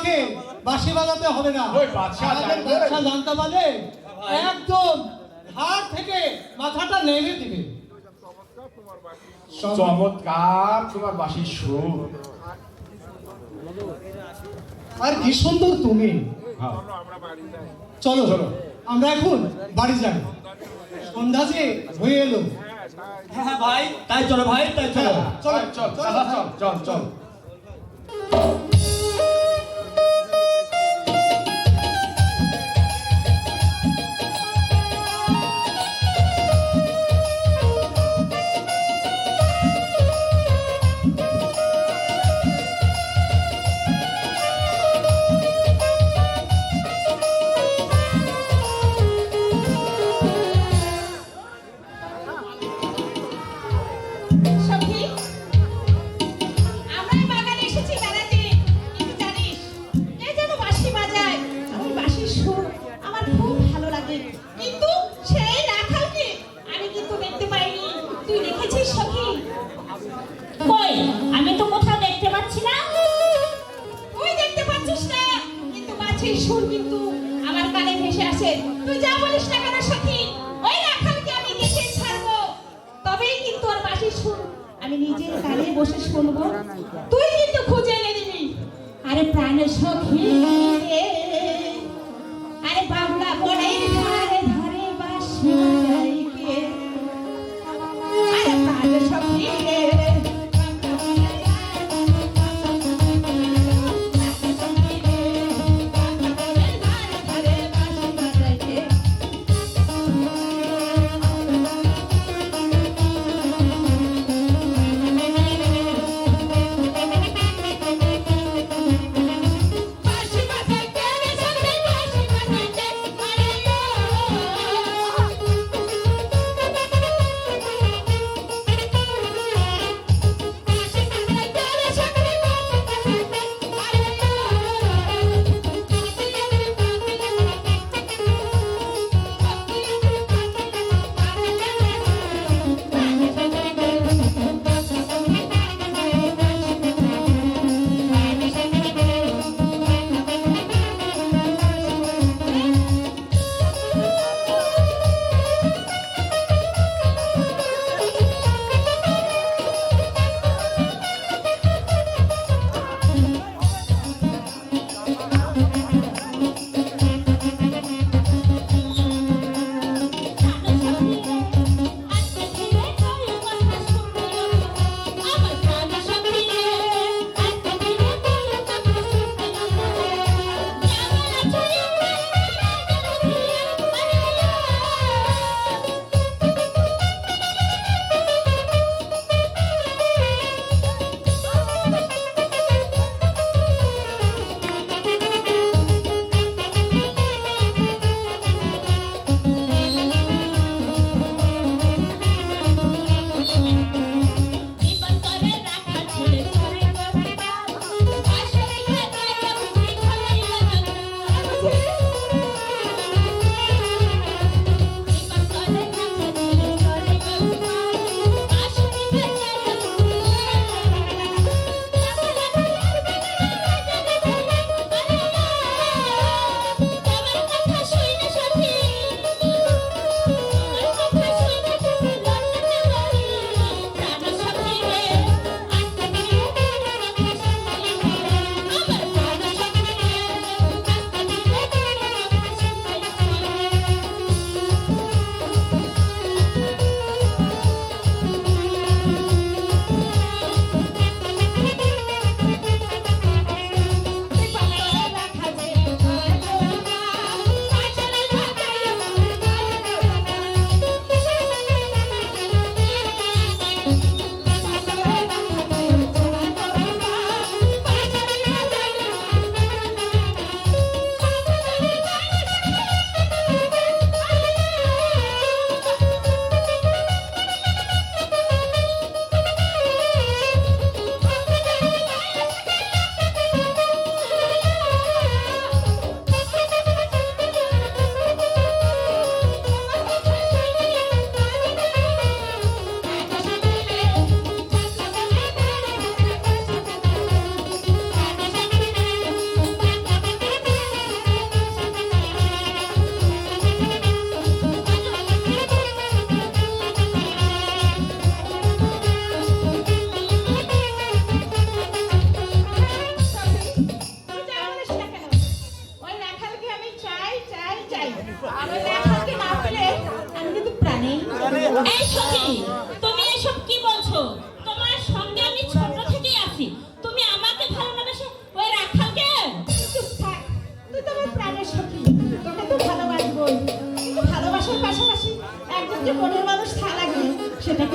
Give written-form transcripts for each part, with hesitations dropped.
তোমাকে বাঁশি বাজাতে হবে না। ওই বাদশা আমাদের জানবে। বাদশা জানতে পারলে একদম ঘাট থেকে মাথাটা নেড়ে দিবে। চমৎকার তোমার বাঁশির সুর। আর কি সুন্দর তুমি। হ্যাঁ। চলো চলো আমরা এখন বাড়ি যাই, সন্ধ্যা যে হয়ে এলো। হ্যাঁ হ্যাঁ ভাই, তাই চলো ভাই, তাই চলো। চলো চল চল চল চল চল। সখী, আমরা এই বাগানে এসেছি বেড়াতে, কিন্তু জানিস কে যেন বাঁশি বাজায়, ওই বাঁশির সুর আমার খুব ভালো লাগে, কিন্তু সেই রাখালকে আমি কিন্তু দেখতে পাইনি। তুই দেখেছিস সখী? কই, আমি তো কোথাও দেখতে পাচ্ছি না। তুই দেখতে পাচ্ছিস না, কিন্তু বাঁশির সুর কিন্তু আমার কানে ভেসে আসে। তুই যা বলিস না কেন সখী, ওই রাখালকে আমি দেখে ছাড়বো, তবেই কিন্তু ওর বাঁশির সুর আমি নিজের কানে বসে শুনবো। তুই কিন্তু খুঁজে এনে দিবি। আরে প্রাণের সখী রে, আরে বাংলা বনের ধারে ধারে বাঁশি বাজাই কে, আরে প্রাণের সখী রে, বাংলা বনের ধারে বাঁশি বাজাই কে। বাঁশি বাজাইতে রে সখী, বাঁশি বাজাইতে, আরে ও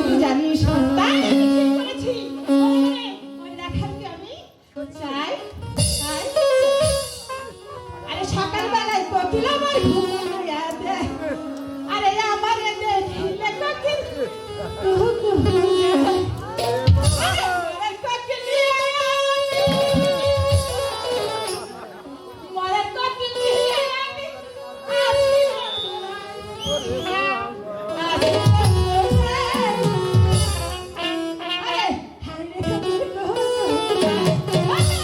তুই জানিস তাই আমি ঠিক করেছি মনে মনে ওই রাখালকে আমি চাই চাই আরে সকালবেলায় কোকিল আমার ঘুমানো যাবে আরে আমার এনে ঢিলে কোকিল কুহু কুহু আরে কোকিল নিয়ে মরে কোকিল নিয়ে আমি আসি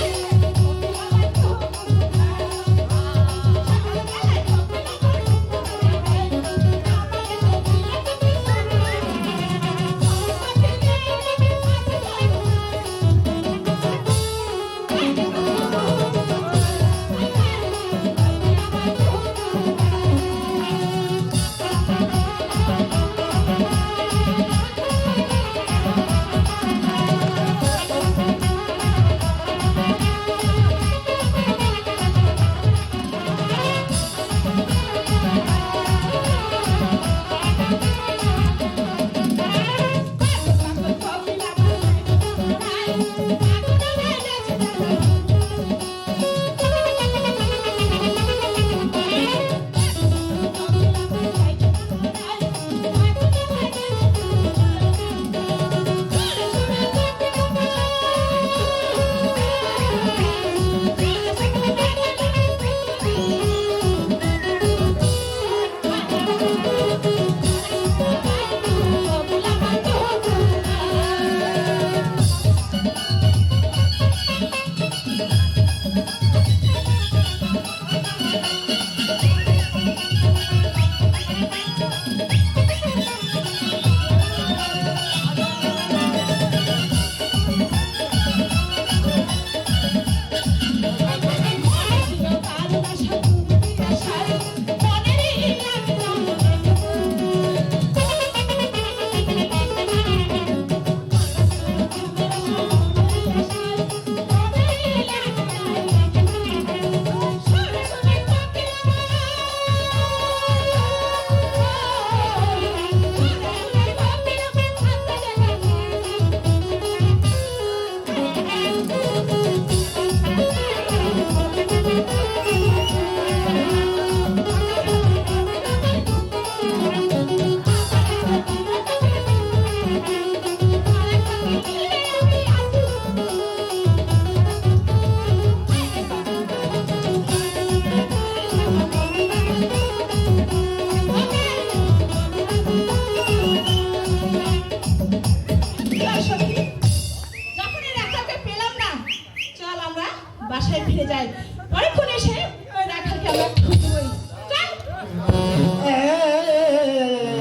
বাসায় ফিরে যাই পরেক্ষণ এসে ওই রাখালকে আমরা খুঁজবই চল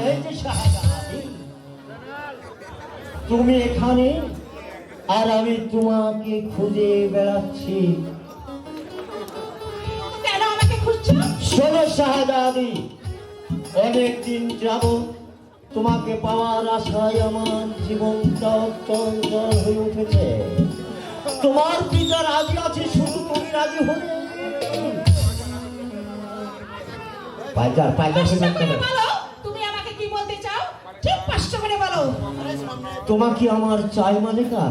এই যে শাহজাদি, তুমি এখানে আর আমি তোমাকে খুঁজে বেড়াচ্ছি। কেন আমাকে খুঁজছো? শোনো শাহজাদি, অনেকদিন যাব তোমাকে পাওয়ার আশায় আমার জীবনটা চঞ্চল হয়ে উঠেছে। তোমার পিতা রাজি আছে, শুধু তুমি রাজি হলে। পাইকার পাইকার স্পষ্ট করে বলো তুমি আমাকে কি বলতে চাও, ঠিক স্পষ্ট করে বলো। তোমার কি আমার চাই মালিকা?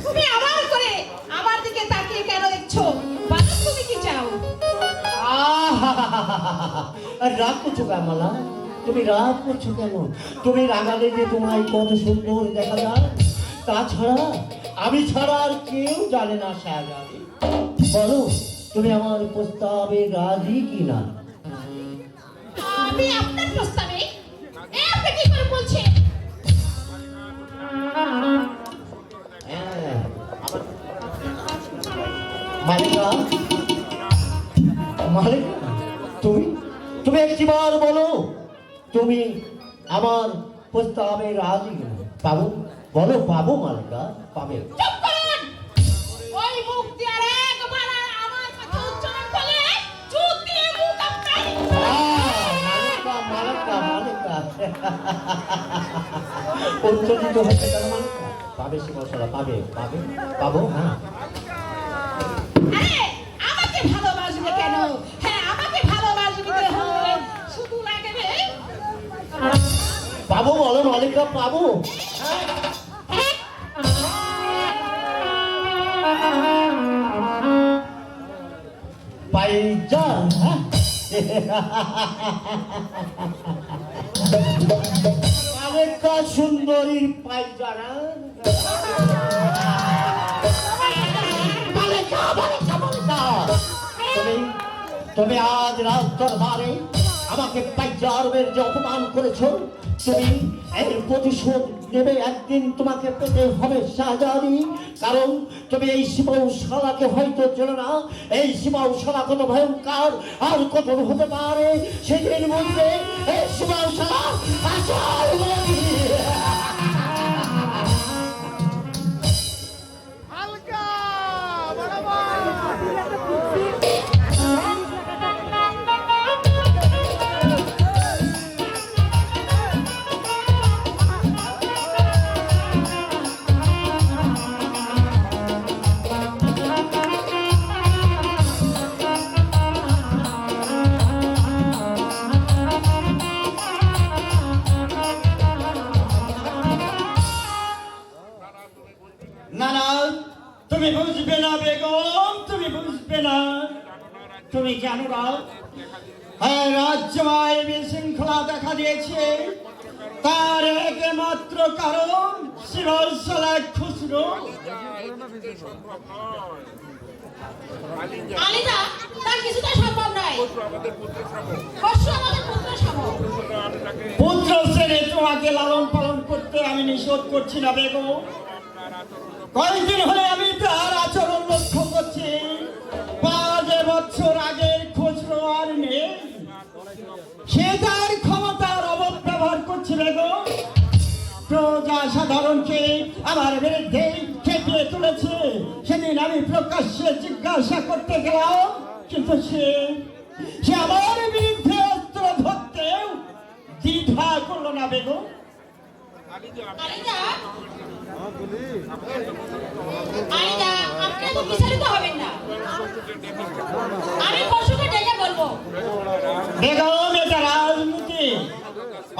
তুমি আবার করে আমার দিকে তাকিয়ে কেন দেখছো? বলো তুমি কি চাও? রাগ করছো কামালা, তুমি রাগ করছো কেন? তুমি রাগালে যে তোমায় কত সুন্দর দেখা যায়, তাছাড়া আমি ছাড়া আর কেউ জানে না। শাহজাদি, বলো তুমি আমার প্রস্তাবে রাজি কিনা? আমি আপনার প্রস্তাবে আপনি কি করে বলছেন? মালিকা, মালিকা, তুমি তুমি একটিবার বলো তুমি আমার প্রস্তাবে রাজি কিনা? পাবো, বলো পাবো মালিকা, পাবে। চুপ করুন! ওই মুখ দিয়ে আর একবার আমার কথা উচ্চারণ করলে চুপ দিয়ে মুখ আপনার। মালিকা মালিকা মালিকা উত্তেজিত হচ্ছে কেন মালিকা? পাবে সে মশলা, পাবে পাবে পাবো। হ্যাঁ আরে মালিকা পাবো? পাইজান, হ্যাঁ? মালিকা সুন্দরীর পাইজানা। মালিকা, মালিকা, মালিকা, তুমি আজ রাত দরবারে আমাকে পাইজারের যে অপমান করেছো, তুমি এর প্রতিশোধ নেবে। একদিন তোমাকে পেতে হবে শাহজাদি, কারণ তুমি এই সীমাউশালাকে হয়তো চেনো না। এই সীমাউশালা কত ভয়ঙ্কর আর কত হতে পারে সেদিন বুঝবে। এই সীমাউশালা আসল বলি। না না, তুমি বুঝবে না বেগম, তুমি বুঝবে না। তুমি জানো না, রাজ্যময় বিশৃঙ্খলা দেখা দিয়েছে, তার একমাত্র কারণ সীমাউশালা খুসরো। আলিদা, তার কিছুটা সম্ভব নয়। খসরু আমাদের পুত্র সম। পুত্র ছেড়ে তোমাকে লালন পালন করতে আমি নিষেধ করছি না বেগম। কয়েকদিন হলে আমি তার আচরণ লক্ষ্য করছি। 5 বছর আগের খসরু আর নেই। সে তার ক্ষমতার অপব্যবহার করছে বেগম। প্রজা সাধারণকে আমার বিরুদ্ধে খেপিয়ে তুলেছে। সেদিন আমি প্রকাশ্যে জিজ্ঞাসা করতে গেলাম, কিন্তু সে আমার বিরুদ্ধে অস্ত্র ধরতেও দ্বিধা করলো না বেগম। আলিদা, আলিদা, আপনি তো বিচলিত হবেন না। আমি খসরুকে ডেকে বলবো। বেগম, এটা রাজনীতি।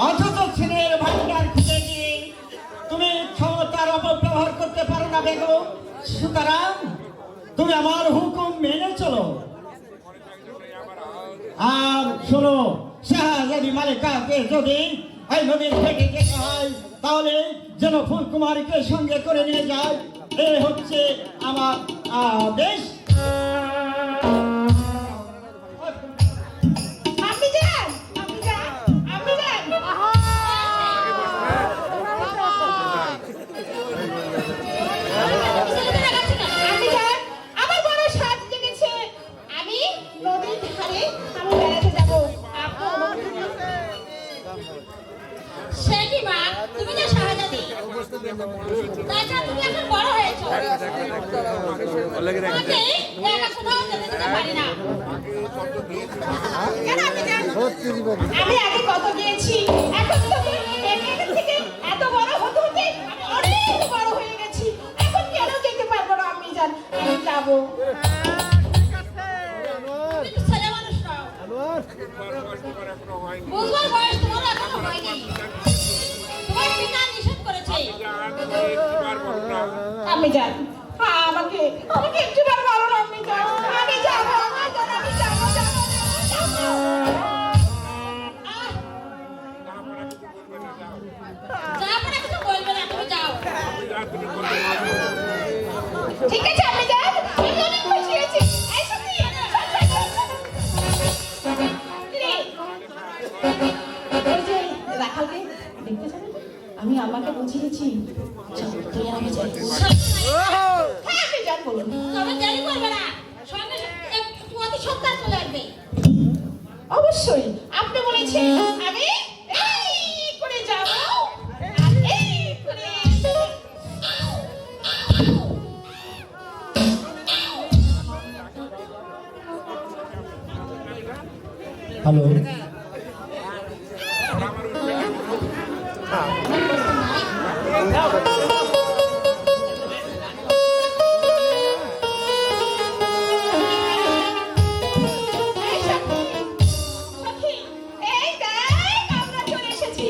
অথচ ছেলের ভান্ডার খুঁজে গিয়ে তুমি ক্ষমতার অপব্যবহার করতে পারো না বেগম। সুতরাং তুমি আমার হুকুম মেনে চলো। আর শোনো, শাহজাদি মালিকাকে যদি এই নদীর ঘাটে যেতে হয়, তাহলে যেন ফুলকুমারীকে সঙ্গে করে নিয়ে যায়। এই হচ্ছে আমার আদেশ। আপনি যান, আপনি যান, আপনি যান। আপনি যান, আমার বড় সাজ জেগেছে। আমি নদীর ধারে আমি বেড়াতে যাব। আপনি অনুমতি দিন। সে কি মা, তুমি না শাহজাদি? তাছাড়া তুমি এখন বড় হয়েছো। তোমাকে একা কোথাও যেতে দিতে পারি না। কেন আপনি যান? আমি আগে কত গিয়েছি, এখন তুমি এখান থেকে এত বড় হতে হতে আমি অনেক বড় হয়ে গেছি। এখন কেন যেতে পারবো না? আমি যান, আমি যাবো। তুমি তো ছেলে মানুষ নও। বুঝবার বয়স তোমার এখনো হয়নি। তোমার পিতা নিষেধ করেছে। আমি যান, আমাকে আমাকে একটুবার বলো না। আমি যান, আমি যাবো, আমি যান, আমি যাবো, যাবো, যাবো। যা করে কিছু বলবে না, তুমি যাও। ঠিক আছে, আপনি যান। আমি অনেক খুশি হয়েছি। এই সত্যি, রাখালকে দেখতে যাবে? আমি আমাকে বুঝিয়েছি। তুই আগে যাই। হ্যাঁ, আপনি যান, বলুন। তবে দেরি করবে না, সঙ্গে সঙ্গে অতি সত্তর চলে আসবে। অবশ্যই, আপনি বলেছেন আমি এই করে যাব আর এই করে হ্যালো, সখী, এই দেখ আমরা চলে এসেছি।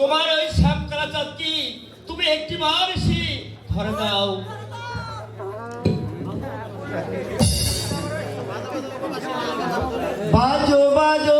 তোমার ওই শ্যাম কালাচাঁদ কি তুমি একটি বার এসে ধরে দাও। বাজো বাজো